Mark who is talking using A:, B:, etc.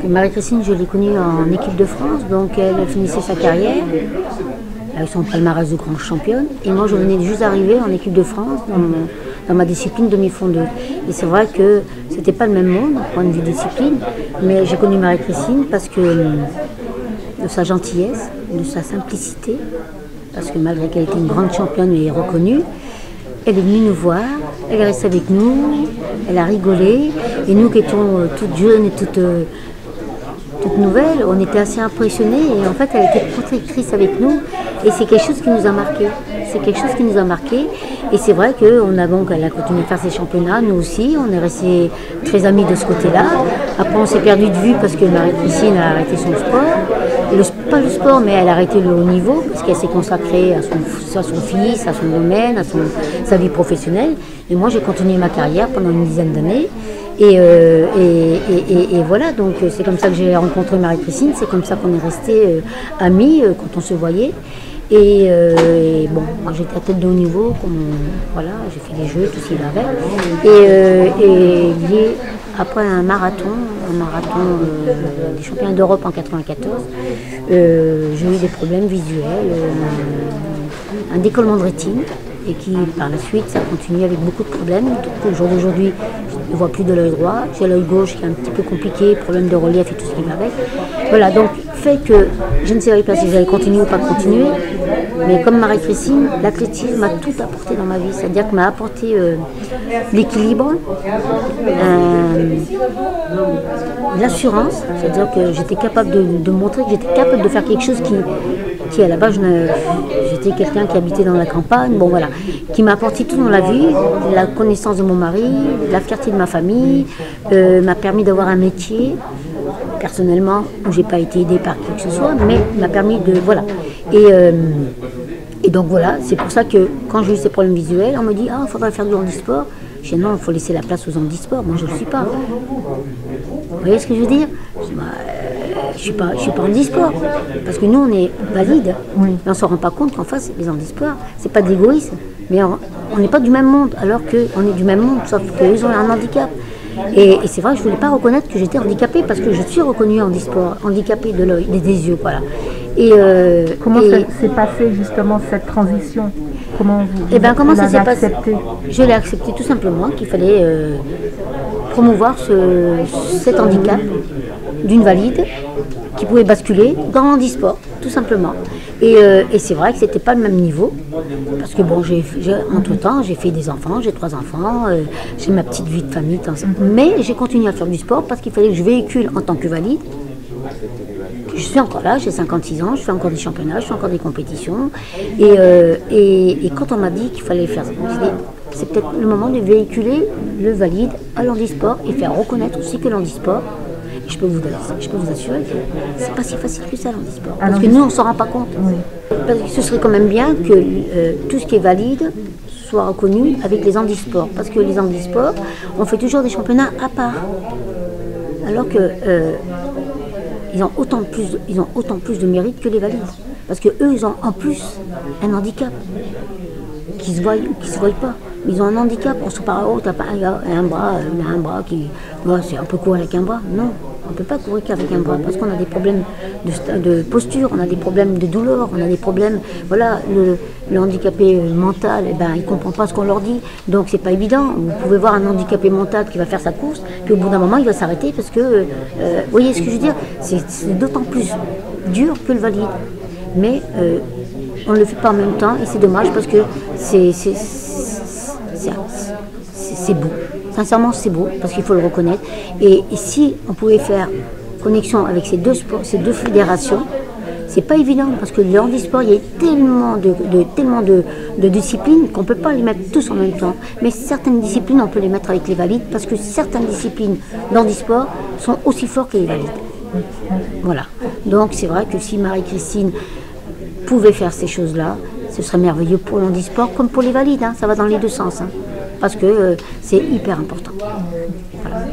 A: Marie-Christine, je l'ai connue en équipe de France, donc elle finissait sa carrière avec son palmarès de grande championne. Et moi, je venais juste d'arriver en équipe de France dans ma discipline demi-fondeuse. Et c'est vrai que c'était pas le même monde, point de vue discipline, mais j'ai connu Marie-Christine parce que de sa gentillesse, de sa simplicité, parce que malgré qu'elle était une grande championne et reconnue, elle est venue nous voir, elle est restée avec nous, elle a rigolé, et nous qui étions toutes jeunes et toutes nouvelles, on était assez impressionnés, et en fait elle était protectrice avec nous, et c'est quelque chose qui nous a marqué. C'est quelque chose qui nous a marqué, et c'est vrai qu'elle a continué à faire ses championnats, nous aussi, on est restés très amis de ce côté-là. Après on s'est perdu de vue parce que Marie-Christine a arrêté son sport, pas le sport, mais elle a arrêté le haut niveau, parce qu'elle s'est consacrée à son fils, à son domaine, à sa vie professionnelle, et moi j'ai continué ma carrière pendant une dizaine d'années. Et voilà, donc c'est comme ça que j'ai rencontré Marie-Christine, c'est comme ça qu'on est restés amis quand on se voyait. Et bon, moi j'étais à tête de haut niveau, voilà, j'ai fait des jeux, tout ce qu'il y avait. Et lié après un marathon des championnats d'Europe en 94, j'ai eu des problèmes visuels, un décollement de rétine. Et qui, par la suite, ça continue avec beaucoup de problèmes. Au jour d'aujourd'hui, je ne vois plus de l'œil droit. J'ai l'œil gauche qui est un petit peu compliqué, problème de relief et tout ce qui va avec. Voilà, donc, fait que je ne savais pas si j'allais continuer ou pas continuer. Mais comme Marie-Christine, l'athlétisme m'a tout apporté dans ma vie. C'est-à-dire que m'a apporté l'équilibre, l'assurance. C'est-à-dire que j'étais capable de montrer que j'étais capable de faire quelque chose qui à la base, j'étais quelqu'un qui habitait dans la campagne, bon voilà, qui m'a apporté tout dans la vie, la connaissance de mon mari, la fierté de ma famille, m'a permis d'avoir un métier, personnellement, où j'ai pas été aidée par qui que ce soit, mais m'a permis de, voilà. Et donc voilà, c'est pour ça que quand j'ai eu ces problèmes visuels, on me dit, il faudrait faire du handisport. Je dis non, il faut laisser la place aux handisports, moi je ne le suis pas. Vous voyez ce que je veux dire? Je suis pas handisport, parce que nous on est valides, oui. Mais on ne se rend pas compte qu'en face les handisports, c'est pas de l'égoïsme, mais on n'est pas du même monde, alors qu'on est du même monde, sauf qu'ils ont un handicap. Et c'est vrai que je ne voulais pas reconnaître que j'étais handicapée, parce que je suis reconnue handisport, handicapée de l'œil, des yeux, voilà.
B: Comment s'est passée justement cette transition? Comment
A: ça s'est passé? Je l'ai accepté tout simplement qu'il fallait promouvoir cet handicap d'une valide qui pouvait basculer dans l'handisport, tout simplement. Et c'est vrai que c'était pas le même niveau, parce que bon, entre-temps, j'ai fait des enfants, j'ai 3 enfants, j'ai ma petite vie de famille, mais j'ai continué à faire du sport parce qu'il fallait que je véhicule en tant que valide. Je suis encore là, j'ai 56 ans, je fais encore des championnats, je fais encore des compétitions. Et quand on m'a dit qu'il fallait faire ça, je me suis dit, c'est peut-être le moment de véhiculer le valide à l'handisport et faire reconnaître aussi que l'handisport, je peux vous assurer que c'est pas si facile que ça l'handisport. Parce que nous, on ne s'en rend pas compte. Oui. Parce que ce serait quand même bien que tout ce qui est valide soit reconnu avec les handisports. Parce que les handisports, on fait toujours des championnats à part. Alors que ils ont autant plus de mérite que les valides. Parce qu'eux, ils ont en plus un handicap qui se voit ou qui ne se voit pas. Ils ont un handicap, on se parle, t'as pas un bras qui. C'est un peu court avec un bras. Non, on ne peut pas courir qu'avec un bras parce qu'on a des problèmes de posture, on a des problèmes de douleur, on a des problèmes. Voilà, le handicapé mental, il ne comprend pas ce qu'on leur dit, donc c'est pas évident. Vous pouvez voir un handicapé mental qui va faire sa course, puis au bout d'un moment, il va s'arrêter parce que. Vous voyez ce que je veux dire? C'est d'autant plus dur que le valide. Mais on ne le fait pas en même temps et c'est dommage parce que c'est beau. Sincèrement, c'est beau parce qu'il faut le reconnaître. Et si on pouvait faire connexion avec ces deux fédérations, c'est pas évident parce que le handisport, il y a tellement de disciplines qu'on ne peut pas les mettre tous en même temps. Mais certaines disciplines, on peut les mettre avec les valides parce que certaines disciplines d'handisport sont aussi fortes que les valides. Voilà. Donc c'est vrai que si Marie-Christine pouvait faire ces choses-là, ce serait merveilleux pour le handisport comme pour les valides. Ça va dans les deux sens. Parce que c'est hyper important. Voilà.